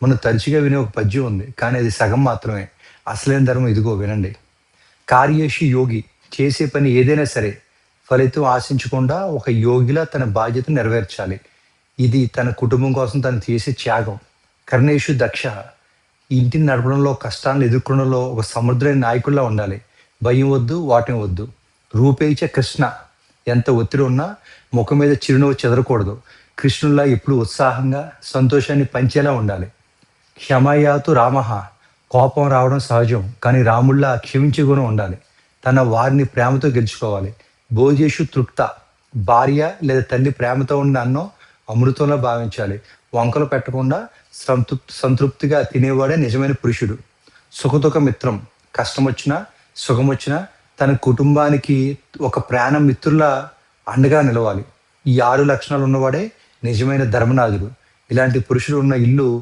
మనం తరచుగా వినే ఒక పద్యం ఉంది. కానీ అది సగం మాత్రమే. అసలైన ధర్మం ఇదిగో వినండి. కార్యేషు యోగి. చేసే పని ఏదైనా సరే ఫలితం ఆశించకుండా ఒక యోగిలా తన బాధ్యతను నెరవేర్చాలి. ఇది తన కుటుంబం కోసం తను చేసే త్యాగం. కర్ణేషు దక్ష. ఇంటిని నడపడంలో, కష్టాలను ఎదుర్కొనడంలో ఒక సమర్థుడైన నాయకుడిలా ఉండాలి. భయం వద్దు, ఓటమి వద్దు. రూపేచ కృష్ణ. ఎంత ఒత్తిడి ఉన్నా ముఖం మీద చిరునవ్వు చెదరకూడదు. కృష్ణుల్లా ఎప్పుడు ఉత్సాహంగా, సంతోషాన్ని పంచేలా ఉండాలి. క్షమయాతు రామః. కోపం రావడం సహజం. కానీ రాముడిలా క్షమించే గుణం ఉండాలి. తన వారిని ప్రేమతో గెలుచుకోవాలి. భోజేషు తృప్త. భార్య లేదా తల్లి ప్రేమతో ఉన్న అన్నం అమృతంలా భావించాలి. వంకలు పెట్టకుండా సంతృప్తిగా తినేవాడే నిజమైన పురుషుడు. సుఖదుఖ మిత్రం. కష్టం వచ్చినా, సుఖం వచ్చినా తన కుటుంబానికి ఒక ప్రాణ మిత్రులా అండగా నిలవాలి. ఈ 6 లక్షణాలు ఉన్నవాడే నిజమైన ధర్మనాథుడు. ఇలాంటి పురుషుడు ఉన్న ఇల్లు